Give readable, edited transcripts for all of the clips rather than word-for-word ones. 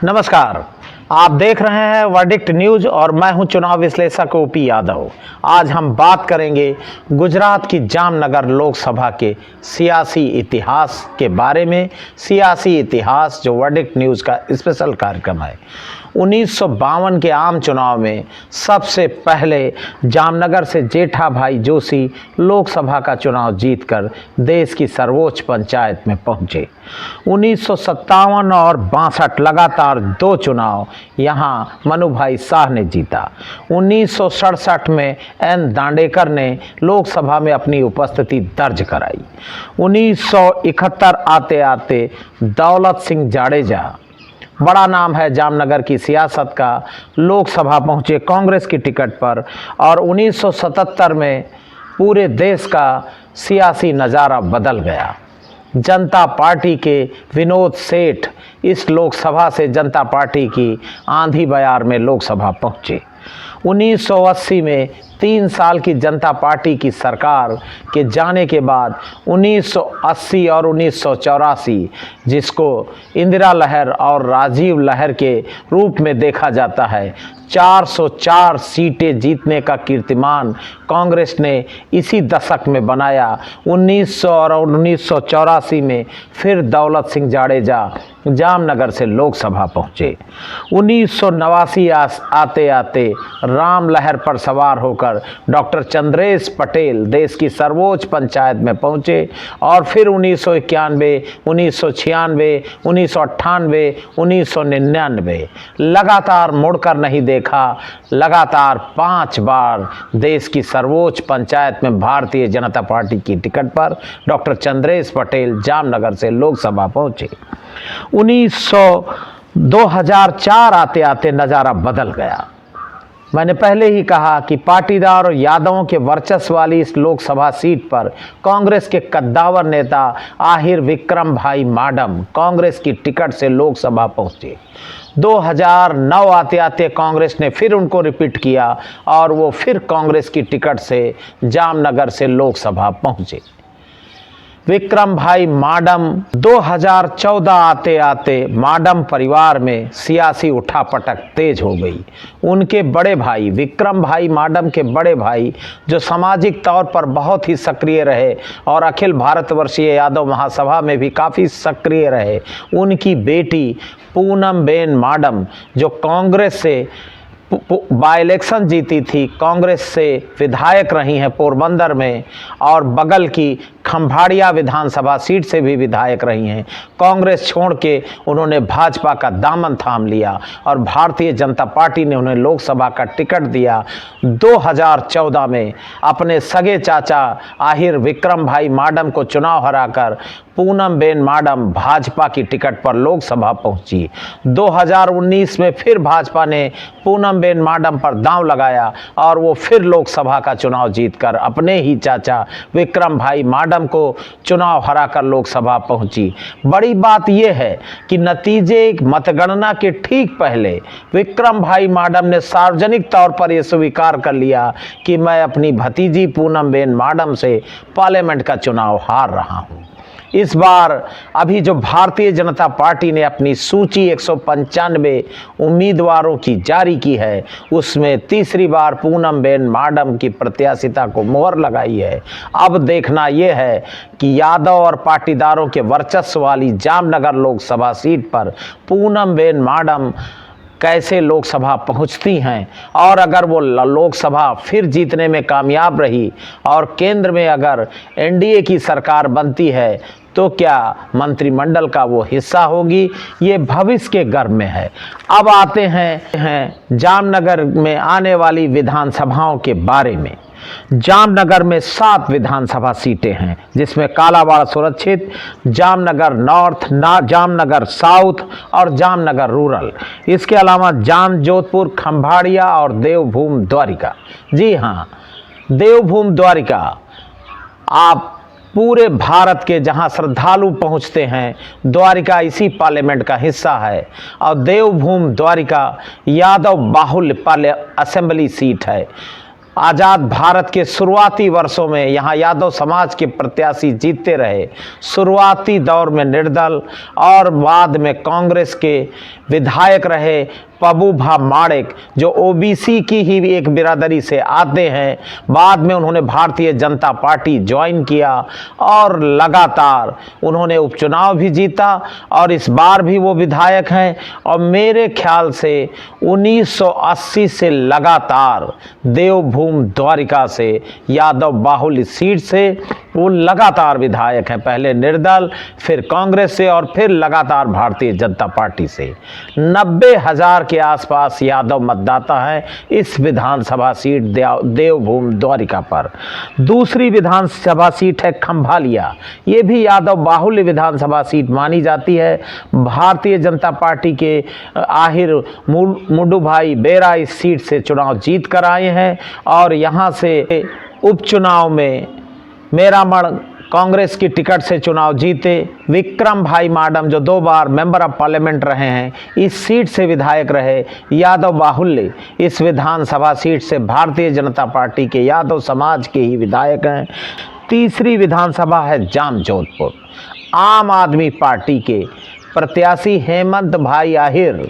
नमस्कार। आप देख रहे हैं वर्डिक्ट न्यूज और मैं हूं चुनाव विश्लेषक ओपी यादव। आज हम बात करेंगे गुजरात की जामनगर लोकसभा के सियासी इतिहास के बारे में। सियासी इतिहास जो वर्डिक्ट न्यूज का स्पेशल कार्यक्रम है। 1952 के आम चुनाव में सबसे पहले जामनगर से जेठाभाई जोशी लोकसभा का चुनाव जीतकर देश की सर्वोच्च पंचायत में पहुंचे। 1957 और 62 लगातार 2 चुनाव यहां मनुभाई शाह ने जीता। 1967 में एन दांडेकर ने लोकसभा में अपनी उपस्थिति दर्ज कराई। 1971 आते आते दौलत सिंह जाडेजा, बड़ा नाम है जामनगर की सियासत का, लोकसभा पहुंचे कांग्रेस की टिकट पर और 1977 में पूरे देश का सियासी नज़ारा बदल गया। जनता पार्टी के विनोद सेठ इस लोकसभा से जनता पार्टी की आंधी बयार में लोकसभा पहुंचे। 1980 में 3 साल की जनता पार्टी की सरकार के जाने के बाद 1980 और 1984, जिसको इंदिरा लहर और राजीव लहर के रूप में देखा जाता है, 404 सीटें जीतने का कीर्तिमान कांग्रेस ने इसी दशक में बनाया। 1900 और 1984 में फिर दौलत सिंह जाडेजा जामनगर से लोकसभा पहुंचे। 1989 आते आते राम लहर पर सवार होकर डॉक्टर चंद्रेश पटेल देश की सर्वोच्च पंचायत में पहुंचे और फिर 1991, 1996, 1998, 1999 लगातार मुड़कर नहीं देखा। लगातार 5 बार देश की सर्वोच्च पंचायत में भारतीय जनता पार्टी की टिकट पर डॉक्टर चंद्रेश पटेल जामनगर से लोकसभा पहुंचे। 2004 आते आते नज़ारा बदल गया। मैंने पहले ही कहा कि पाटीदार और यादवों के वर्चस्व वाली इस लोकसभा सीट पर कांग्रेस के कद्दावर नेता आहिर विक्रम भाई माडम कांग्रेस की टिकट से लोकसभा पहुंचे। 2009 आते आते कांग्रेस ने फिर उनको रिपीट किया और वो फिर कांग्रेस की टिकट से जामनगर से लोकसभा पहुंचे। विक्रम भाई माडम 2014 आते आते माडम परिवार में सियासी उठापटक तेज हो गई। उनके बड़े भाई विक्रम भाई माडम के बड़े भाई, जो सामाजिक तौर पर बहुत ही सक्रिय रहे और अखिल भारतवर्षीय यादव महासभा में भी काफ़ी सक्रिय रहे, उनकी बेटी पूनम बेन माडम, जो कांग्रेस से बाई इलेक्शन जीती थी, कांग्रेस से विधायक रही हैं पोरबंदर में और बगल की खंभाड़िया विधानसभा सीट से भी विधायक रही हैं। कांग्रेस छोड़ के उन्होंने भाजपा का दामन थाम लिया और भारतीय जनता पार्टी ने उन्हें लोकसभा का टिकट दिया। 2014 में अपने सगे चाचा आहिर विक्रम भाई माडम को चुनाव हराकर पूनम बेन माडम भाजपा की टिकट पर लोकसभा पहुंची। 2019 में फिर भाजपा ने पूनम बेन माडम पर दांव लगाया और वो फिर लोकसभा का चुनाव जीतकर अपने ही चाचा विक्रम भाई माडम को चुनाव हराकर लोकसभा पहुंची। बड़ी बात यह है कि नतीजे मतगणना के ठीक पहले विक्रम भाई माडम ने सार्वजनिक तौर पर यह स्वीकार कर लिया कि मैं अपनी भतीजी पूनम बेन माडम से पार्लियामेंट का चुनाव हार रहा हूं। इस बार अभी जो भारतीय जनता पार्टी ने अपनी सूची 195 उम्मीदवारों की जारी की है, उसमें तीसरी बार पूनम बेन माडम की प्रत्याशिता को मोहर लगाई है। अब देखना यह है कि यादव और पाटीदारों के वर्चस्व वाली जामनगर लोकसभा सीट पर पूनम बेन माडम कैसे लोकसभा पहुंचती हैं और अगर वो लोकसभा फिर जीतने में कामयाब रही और केंद्र में अगर एनडीए की सरकार बनती है तो क्या मंत्रिमंडल का वो हिस्सा होगी, ये भविष्य के गर्भ में है। अब आते हैं जामनगर में आने वाली विधानसभाओं के बारे में। जामनगर में 7 विधानसभा सीटें हैं, जिसमें कालावाड़ सुरक्षित, जामनगर नॉर्थ, जामनगर साउथ और जामनगर रूरल। इसके अलावा जाम जोधपुर, खंभाड़िया और देवभूमि द्वारिका। जी हाँ, देवभूमि द्वारिका आप पूरे भारत के जहां श्रद्धालु पहुंचते हैं, द्वारिका इसी पार्लियामेंट का हिस्सा है और देवभूमि द्वारिका यादव बाहुल्य असेंबली सीट है। आज़ाद भारत के शुरुआती वर्षों में यहाँ यादव समाज के प्रत्याशी जीतते रहे। शुरुआती दौर में निर्दल और बाद में कांग्रेस के विधायक रहे पबूभा माणिक, जो ओबीसी की ही एक बिरादरी से आते हैं। बाद में उन्होंने भारतीय जनता पार्टी ज्वाइन किया और लगातार उन्होंने उपचुनाव भी जीता और इस बार भी वो विधायक हैं। और मेरे ख्याल से 1980 से लगातार देवभूमि द्वारिका से यादव बाहुल्य सीट से वो लगातार विधायक हैं, पहले निर्दल, फिर कांग्रेस से और फिर लगातार भारतीय जनता पार्टी से। 90,000 के आसपास यादव मतदाता हैं इस विधानसभा सीट देवभूमि द्वारिका पर। दूसरी विधानसभा सीट है खंभालिया, ये भी यादव बाहुल्य विधानसभा सीट मानी जाती है। भारतीय जनता पार्टी के आहिर मुंडू भाई बेरा इस सीट से चुनाव जीत कर आए हैं और यहाँ से उपचुनाव में मेरामण कांग्रेस की टिकट से चुनाव जीते। विक्रम भाई माडम, जो 2 बार मेंबर ऑफ पार्लियामेंट रहे हैं, इस सीट से विधायक रहे। यादव बाहुल्य इस विधानसभा सीट से भारतीय जनता पार्टी के यादव समाज के ही विधायक हैं। तीसरी विधानसभा है जामजोधपुर। आम आदमी पार्टी के प्रत्याशी हेमंत भाई आहिर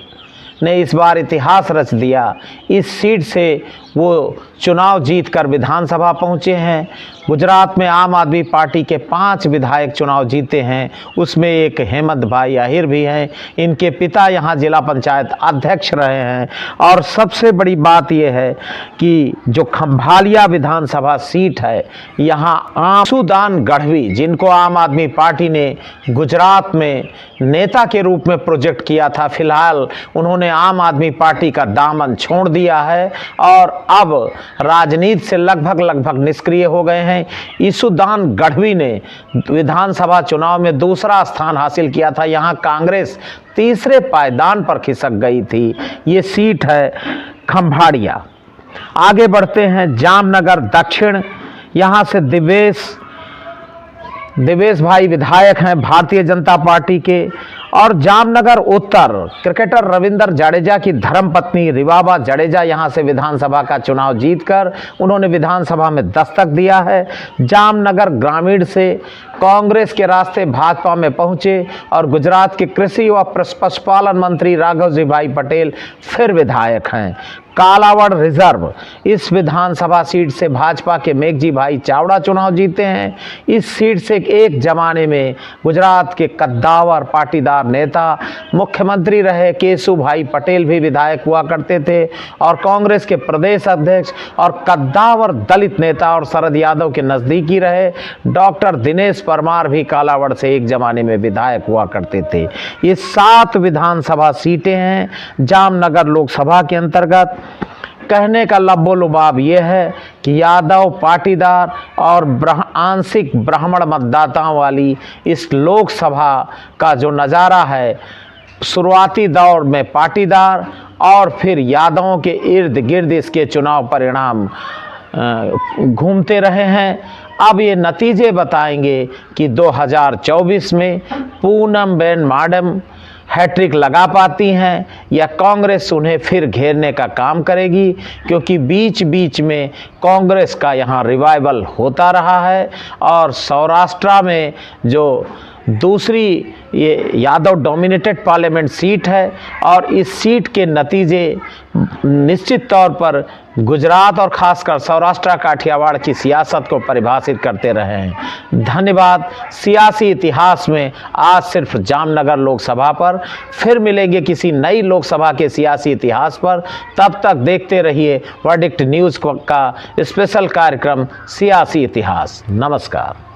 ने इस बार इतिहास रच दिया। इस सीट से वो चुनाव जीतकर विधानसभा पहुंचे हैं। गुजरात में आम आदमी पार्टी के 5 विधायक चुनाव जीते हैं, उसमें एक हेमंत भाई आहिर भी हैं। इनके पिता यहाँ जिला पंचायत अध्यक्ष रहे हैं। और सबसे बड़ी बात यह है कि जो खंभालिया विधानसभा सीट है, यहाँ आंसुदान गढ़वी, जिनको आम आदमी पार्टी ने गुजरात में नेता के रूप में प्रोजेक्ट किया था, फिलहाल उन्होंने आम आदमी पार्टी का दामन छोड़ दिया है और अब राजनीति से लगभग निष्क्रिय हो गए हैं। ईसुदान गढ़वी ने विधानसभा चुनाव में दूसरा स्थान हासिल किया था। यहाँ कांग्रेस तीसरे पायदान पर खिसक गई थी। ये सीट है खंभाड़िया। आगे बढ़ते हैं जामनगर दक्षिण। यहाँ से दिवेश भाई विधायक हैं भारतीय जनता पार्टी के। और जामनगर उत्तर क्रिकेटर रविंद्र जडेजा की धर्मपत्नी रिवाबा जडेजा यहाँ से विधानसभा का चुनाव जीतकर उन्होंने विधानसभा में दस्तक दिया है। जामनगर ग्रामीण से कांग्रेस के रास्ते भाजपा में पहुंचे और गुजरात के कृषि व पशुपालन मंत्री राघवजी भाई पटेल फिर विधायक हैं। कालावड़ रिजर्व, इस विधानसभा सीट से भाजपा के मेघजी भाई चावड़ा चुनाव जीते हैं। इस सीट से एक जमाने में गुजरात के कद्दावर पाटीदार नेता मुख्यमंत्री रहे केशु भाई पटेल भी विधायक हुआ करते थे और कांग्रेस के प्रदेश अध्यक्ष और कद्दावर दलित नेता और शरद यादव के नज़दीकी रहे डॉक्टर दिनेश परमार भी कालावड़ से एक जमाने में विधायक हुआ करते थे। ये 7 विधानसभा सीटें हैं जामनगर लोकसभा के अंतर्गत। कहने का लब्बो लुबाब यह है कि यादव पाटीदार और आंशिक ब्राह्मण मतदाताओं वाली इस लोकसभा का जो नज़ारा है, शुरुआती दौर में पाटीदार और फिर यादवों के इर्द गिर्द इसके चुनाव परिणाम घूमते रहे हैं। अब ये नतीजे बताएंगे कि 2024 में पूनम बेन माडम हैट्रिक लगा पाती हैं या कांग्रेस उन्हें फिर घेरने का काम करेगी, क्योंकि बीच बीच में कांग्रेस का यहाँ रिवाइवल होता रहा है। और सौराष्ट्र में जो दूसरी ये यादव डोमिनेटेड पार्लियामेंट सीट है और इस सीट के नतीजे निश्चित तौर पर गुजरात और खासकर सौराष्ट्र काठियावाड़ की सियासत को परिभाषित करते रहे हैं। धन्यवाद। सियासी इतिहास में आज सिर्फ जामनगर लोकसभा पर, फिर मिलेंगे किसी नई लोकसभा के सियासी इतिहास पर। तब तक देखते रहिए वर्डिक्ट न्यूज़ का स्पेशल कार्यक्रम सियासी इतिहास। नमस्कार।